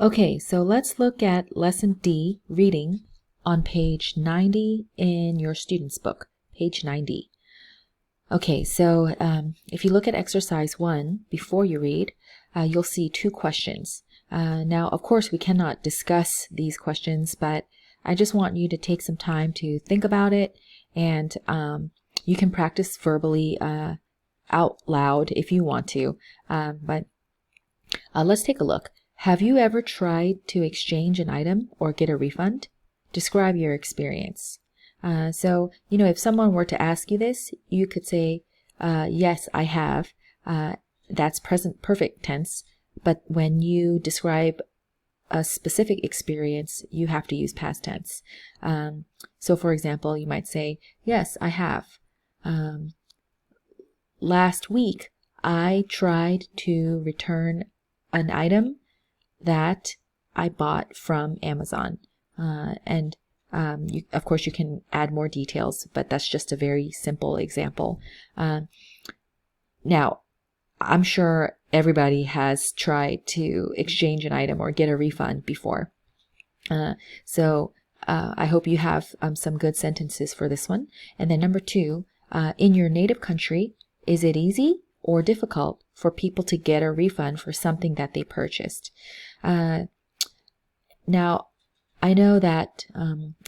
Okay, so let's look at Lesson D, Reading, on page 90 in your student's book, page 90. Okay, so if you look at exercise 1 before you read, you'll see 2 questions. Now, of course, we cannot discuss these questions, but I just want you to take some time to think about it, and you can practice verbally out loud if you want to, but let's take a look. Have you ever tried to exchange an item or get a refund? Describe your experience. So, if someone were to ask you this, you could say, yes, I have. That's present perfect tense. But when you describe a specific experience, you have to use past tense. So, for example, you might say, yes, I have. Last week, I tried to return an item that I bought from Amazon. Of course, you can add more details, but that's just a very simple example. Now, I'm sure everybody has tried to exchange an item or get a refund before. So I hope you have some good sentences for this one. And then number 2, in your native country, is it easy or difficult for people to get a refund for something that they purchased? Now, I know that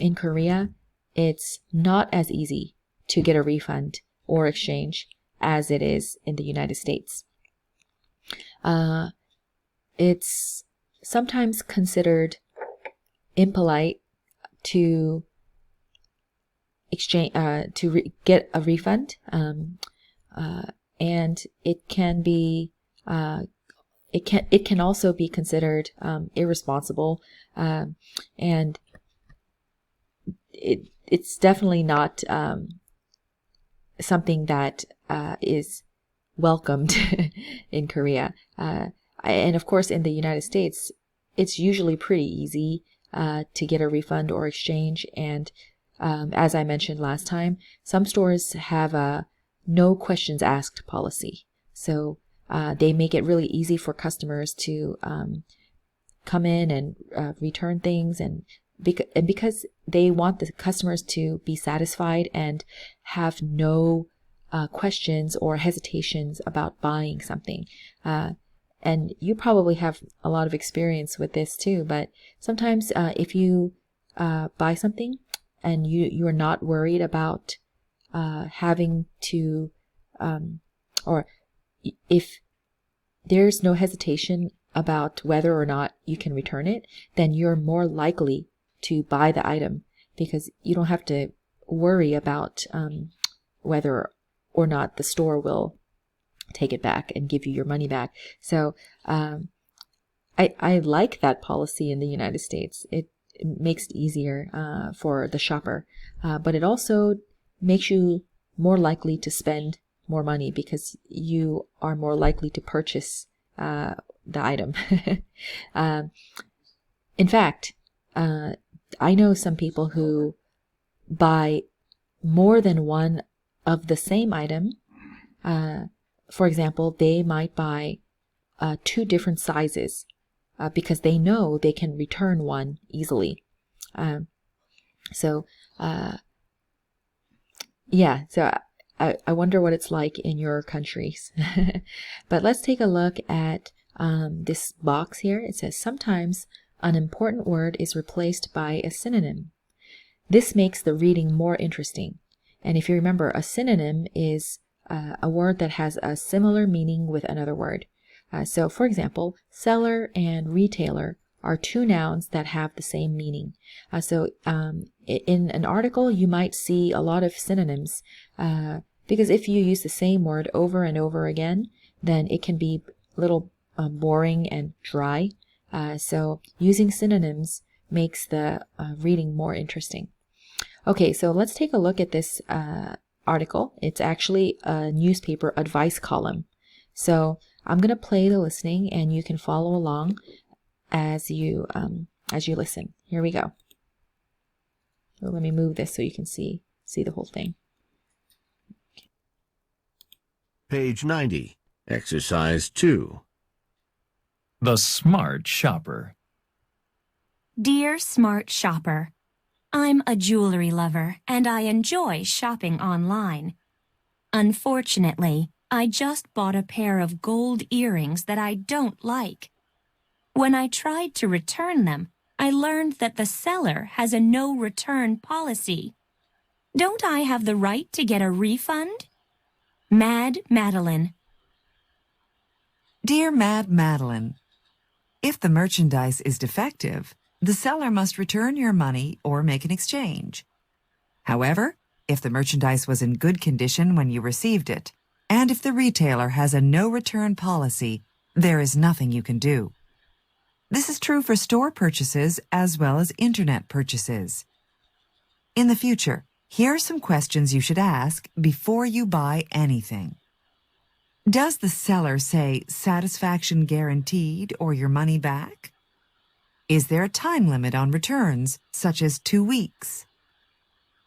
in Korea, it's not as easy to get a refund or exchange as it is in the United States. It's sometimes considered impolite to exchange get a refund, and it can be it can also be considered irresponsible, and it's definitely not something that is welcomed in Korea. And of course, in the United States, it's usually pretty easy to get a refund or exchange. And as I mentioned last time, some stores have a no questions asked policy. So they make it really easy for customers to come in and return things, and because they want the customers to be satisfied and have no questions or hesitations about buying something. And you probably have a lot of experience with this too, but sometimes if you buy something and you are not worried about having to, or if there's no hesitation about whether or not you can return it, then you're more likely to buy the item because you don't have to worry about whether or not the store will take it back and give you your money back. So I like that policy in the United States. It makes it easier for the shopper, but it also makes you more likely to spend more money because you are more likely to purchase the item. In fact, I know some people who buy more than one of the same item. For example, they might buy 2 different sizes because they know they can return one easily. So I wonder what it's like in your countries. But let's take a look at this box here. It says, sometimes an important word is replaced by a synonym. This makes the reading more interesting. And if you remember, a synonym is a word that has a similar meaning with another word. So, for example, seller and retailer are 2 nouns that have the same meaning. So in an article, you might see a lot of synonyms because if you use the same word over and over again, then it can be a little boring and dry. So using synonyms makes the reading more interesting. Okay, so let's take a look at this article. It's actually a newspaper advice column. So I'm going to play the listening and you can follow along as you listen. Here we go. So let me move this so you can see the whole thing. Page 90, Exercise 2. The Smart Shopper. Dear Smart Shopper, I'm a jewelry lover and I enjoy shopping online. Unfortunately, I just bought a pair of gold earrings that I don't like. When I tried to return them, I learned that the seller has a no-return policy. Don't I have the right to get a refund? Mad Madeline. Dear Mad Madeline, if the merchandise is defective, the seller must return your money or make an exchange. However, if the merchandise was in good condition when you received it, and if the retailer has a no-return policy, there is nothing you can do. This is true for store purchases as well as internet purchases. In the future, here are some questions you should ask before you buy anything. Does the seller say satisfaction guaranteed or your money back? Is there a time limit on returns, such as 2 weeks?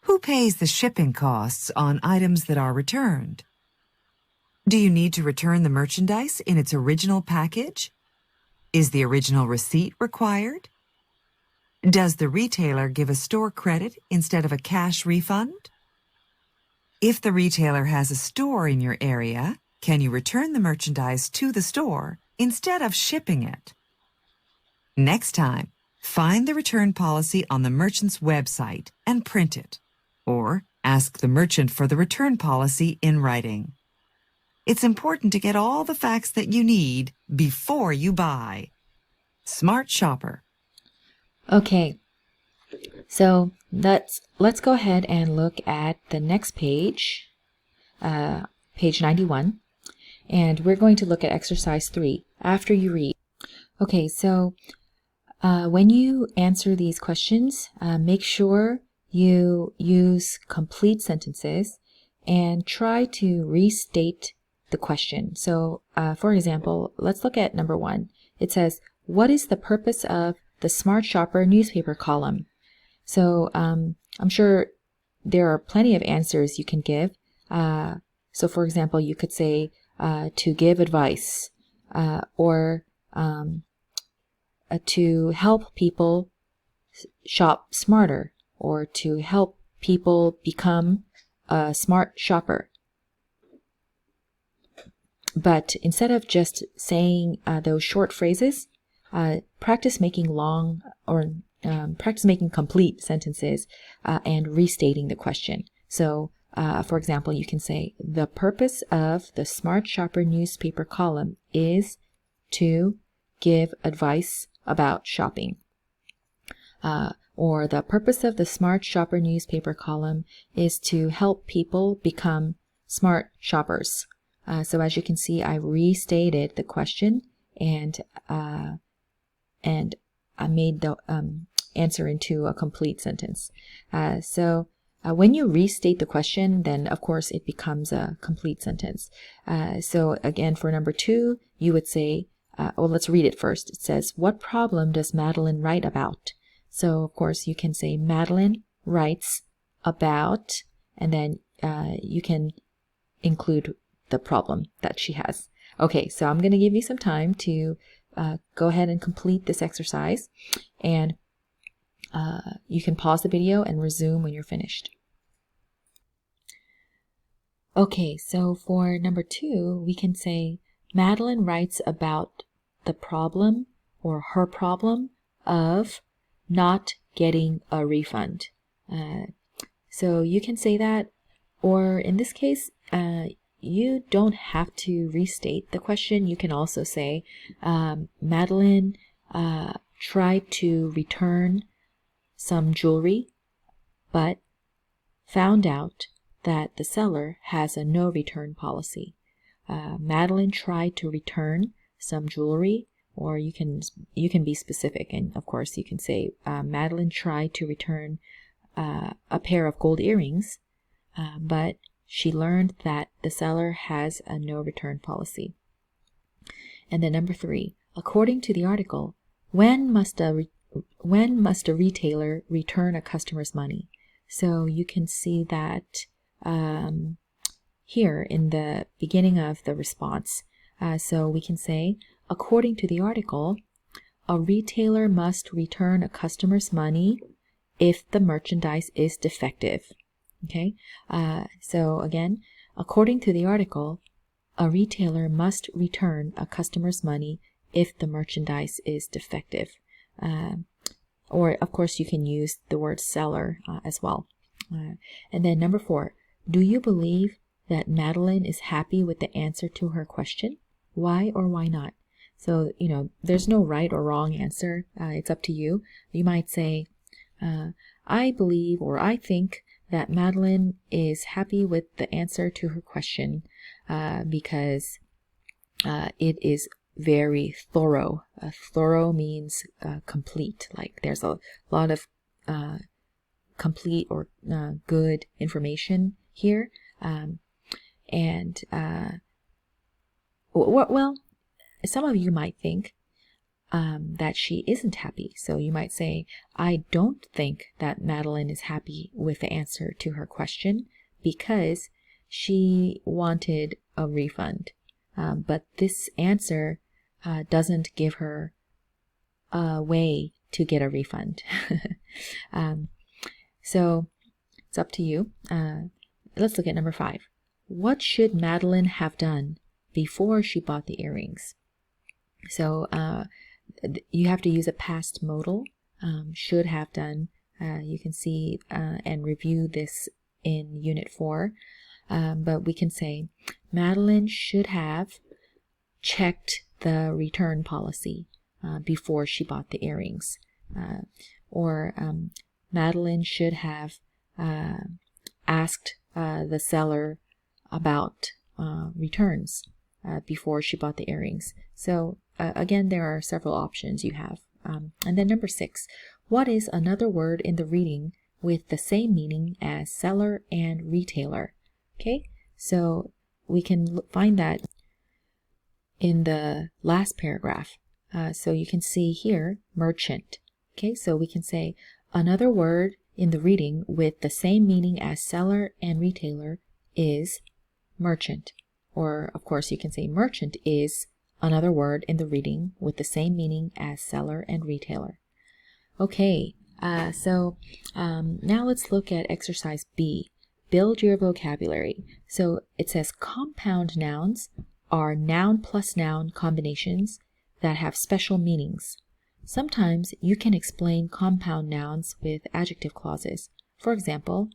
Who pays the shipping costs on items that are returned? Do you need to return the merchandise in its original package? Is the original receipt required? Does the retailer give a store credit instead of a cash refund? If the retailer has a store in your area, can you return the merchandise to the store instead of shipping it? Next time, find the return policy on the merchant's website and print it, or ask the merchant for the return policy in writing. It's important to get all the facts that you need before you buy. Smart Shopper. Okay, so let's go ahead and look at the next page, page 91, and we're going to look at exercise 3 after you read. Okay, so when you answer these questions, make sure you use complete sentences and try to restate the question. So, for example, let's look at number 1. It says, what is the purpose of the Smart Shopper newspaper column? So, I'm sure there are plenty of answers you can give. So, for example, you could say to give advice, or to help people shop smarter, or to help people become a smart shopper. But instead of just saying those short phrases, practice making long or practice making complete sentences and restating the question. So, for example, you can say, the purpose of the Smart Shopper newspaper column is to give advice about shopping. Or the purpose of the Smart Shopper newspaper column is to help people become smart shoppers. So as you can see, I restated the question and I made the answer into a complete sentence. So when you restate the question, then of course it becomes a complete sentence. So again, for number 2, you would say, well, let's read it first. It says, what problem does Madeline write about? So of course you can say Madeline writes about, and then you can include the problem that she has. Okay, so I'm going to give you some time to go ahead and complete this exercise, and you can pause the video and resume when you're finished. Okay, so for number 2, we can say Madeline writes about the problem or her problem of not getting a refund. So you can say that, or in this case, you don't have to restate the question. You can also say, Madeline tried to return some jewelry, but found out that the seller has a no return policy. Madeline tried to return some jewelry, or you can be specific, and of course you can say Madeline tried to return a pair of gold earrings, but she learned that the seller has a no return policy. And then number 3, according to the article, when must a retailer return a customer's money? So you can see that here in the beginning of the response. So we can say, according to the article, a retailer must return a customer's money if the merchandise is defective. Okay, so again, according to the article, a retailer must return a customer's money if the merchandise is defective. Or, of course, you can use the word seller as well. And then number 4, do you believe that Madeline is happy with the answer to her question? Why or why not? So, there's no right or wrong answer. It's up to you. You might say, I believe or I think that Madeline is happy with the answer to her question because it is very thorough. Thorough means complete. Like there's a lot of complete or good information here. Well, some of you might think that she isn't happy. So you might say, I don't think that Madeline is happy with the answer to her question because she wanted a refund. But this answer doesn't give her a way to get a refund. So it's up to you. Let's look at number 5. What should Madeline have done before she bought the earrings? So you have to use a past modal, should have done. You can see and review this in Unit 4. But we can say, Madeline should have checked the return policy before she bought the earrings. Or Madeline should have asked the seller about returns before she bought the earrings. So again, there are several options you have. And then number 6, what is another word in the reading with the same meaning as seller and retailer? Okay, so we can find that in the last paragraph. So you can see here, merchant. Okay, so we can say another word in the reading with the same meaning as seller and retailer is merchant. Or, of course, you can say merchant is another word in the reading with the same meaning as seller and retailer. Okay, so now let's look at exercise B. Build your vocabulary. So it says compound nouns are noun plus noun combinations that have special meanings. Sometimes you can explain compound nouns with adjective clauses. For example,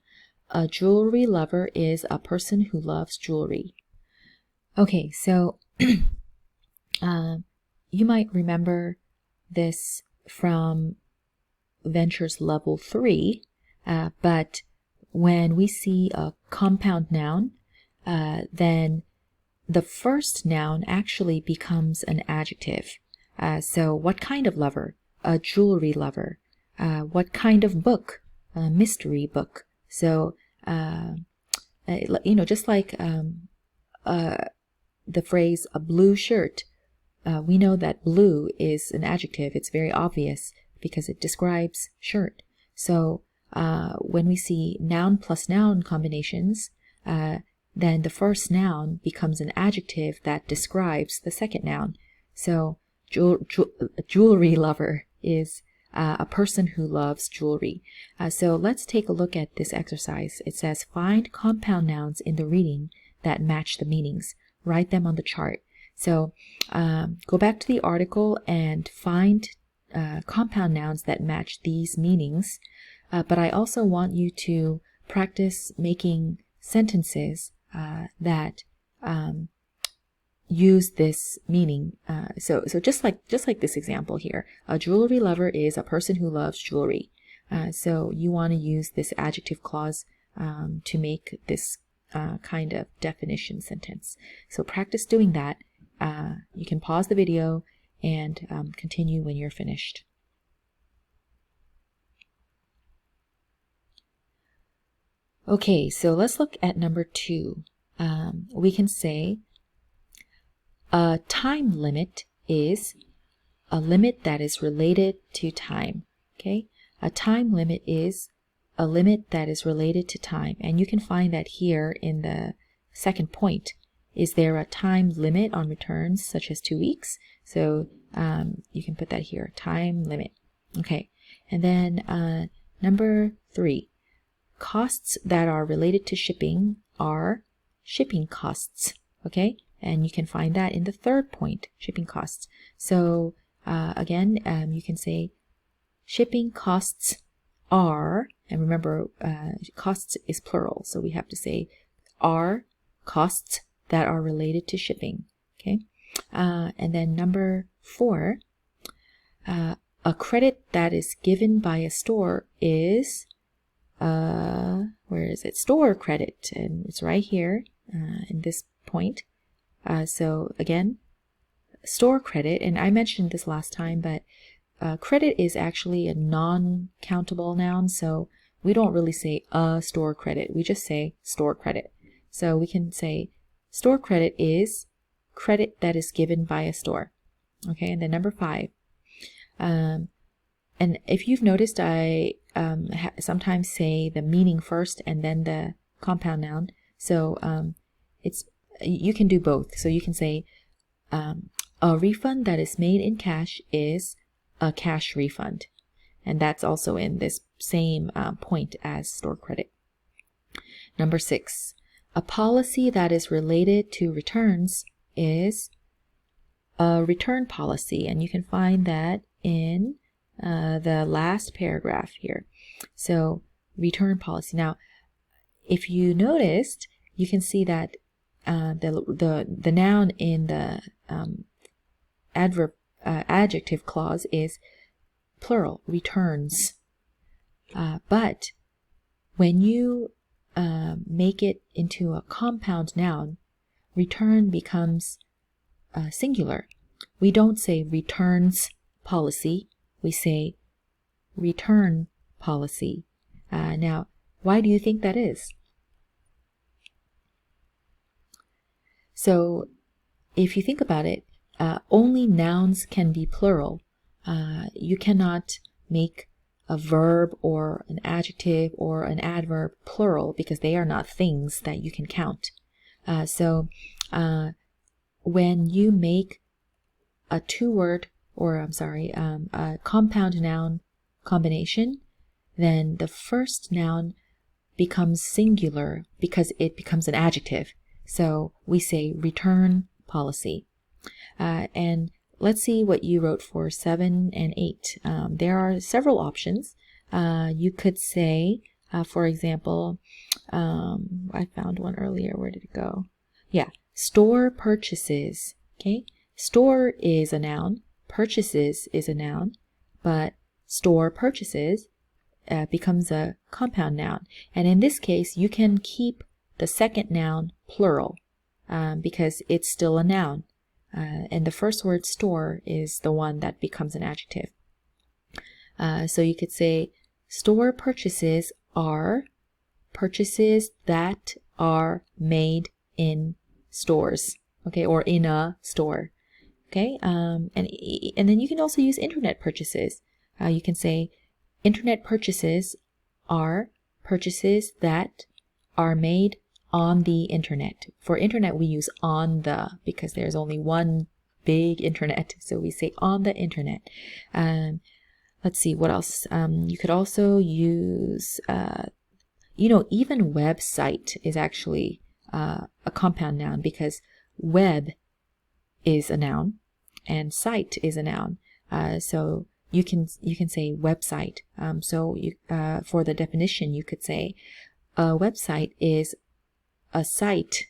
a jewelry lover is a person who loves jewelry. Okay, so you might remember this from Ventures Level 3, but when we see a compound noun, then the first noun actually becomes an adjective. So what kind of lover? A jewelry lover. What kind of book? A mystery book. So, just like the phrase a blue shirt, we know that blue is an adjective. It's very obvious because it describes shirt. So when we see noun plus noun combinations, then the first noun becomes an adjective that describes the second noun. So jewelry lover is a person who loves jewelry. So let's take a look at this exercise. It says find compound nouns in the reading that match the meanings. Write them on the chart. So go back to the article and find compound nouns that match these meanings. But I also want you to practice making sentences that use this meaning. So just like this example here, a jewelry lover is a person who loves jewelry. So you want to use this adjective clause to make this kind of definition sentence. So practice doing that. You can pause the video and continue when you're finished. Okay, so let's look at number 2. We can say a time limit is a limit that is related to time. Okay, a time limit is a limit that is related to time, and you can find that here in the second point. Is there a time limit on returns such as 2 weeks? So You can put that here, time limit. Okay, and then number 3, costs that are related to shipping are shipping costs. Okay, and you can find that in the 3rd point, shipping costs. So again, you can say shipping costs are, and remember, costs is plural, so we have to say are costs that are related to shipping. Okay, and then number 4, a credit that is given by a store is, where is it? Store credit, and it's right here in this point. So again, store credit, and I mentioned this last time, but credit is actually a non-countable noun, so we don't really say a store credit. We just say store credit. So we can say store credit is credit that is given by a store. Okay, and then number 5. And if you've noticed, I sometimes say the meaning first and then the compound noun. So you can do both. So you can say a refund that is made in cash is a cash refund. And that's also in this same point as store credit. Number 6, a policy that is related to returns is a return policy. And you can find that in the last paragraph here. So return policy. Now, if you noticed, you can see that the noun in the adjective clause is plural, returns. But when you make it into a compound noun, return becomes singular. We don't say returns policy, we say return policy. Now, why do you think that is? So, if you think about it, only nouns can be plural. You cannot make a verb or an adjective or an adverb plural because they are not things that you can count. So when you make a a compound noun combination, then the first noun becomes singular because it becomes an adjective. So we say return policy. And let's see what you wrote for 7 and 8. There are several options. You could say, for example, I found one earlier. Where did it go? Yeah, store purchases. Okay, store is a noun, purchases is a noun, but store purchases becomes a compound noun. And in this case, you can keep the second noun plural because it's still a noun. And the first word store is the one that becomes an adjective. So you could say store purchases are purchases that are made in stores, okay, or in a store, okay. And then you can also use internet purchases. You can say internet purchases are purchases that are made on the internet. For internet, we use on the because there's only one big internet, so we say on the internet. Let's see what else. You could also use, even website is actually a compound noun because web is a noun and site is a noun. So you can say website. So for the definition, you could say a website is a site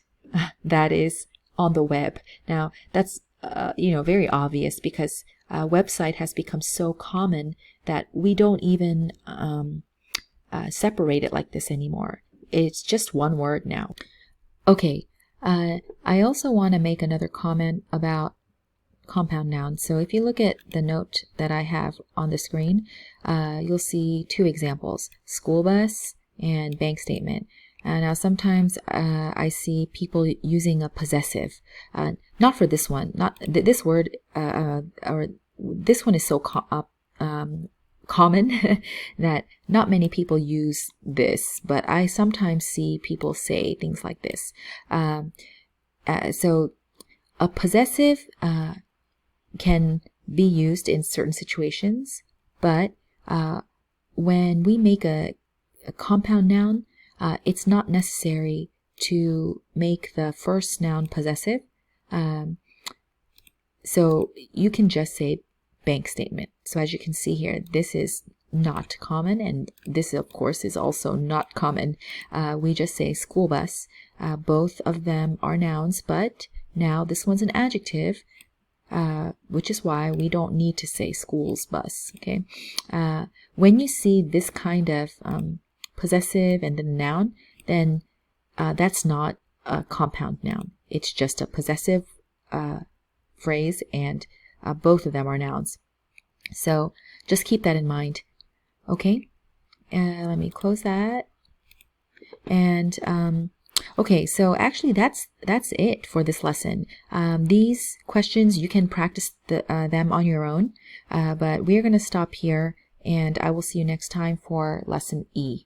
that is on the web. Now that's very obvious because website has become so common that we don't even separate it like this anymore. It's just one word now. Okay, I also want to make another comment about compound nouns. So if you look at the note that I have on the screen, you'll see 2 examples, school bus and bank statement. Now sometimes I see people using a possessive. Not for this one. Not this word or this one is so common that not many people use this. But I sometimes see people say things like this. So a possessive can be used in certain situations, but when we make a compound noun, it's not necessary to make the first noun possessive. So you can just say bank statement. So as you can see here, this is not common, and this of course is also not common. We just say school bus. Both of them are nouns, but now this one's an adjective, which is why we don't need to say school's bus. Okay. When you see this kind of possessive and then a noun, then that's not a compound noun. It's just a possessive phrase, and both of them are nouns. So just keep that in mind. Okay, let me close that. And okay, so actually that's it for this lesson. These questions, you can practice them on your own, but we're going to stop here, and I will see you next time for lesson E.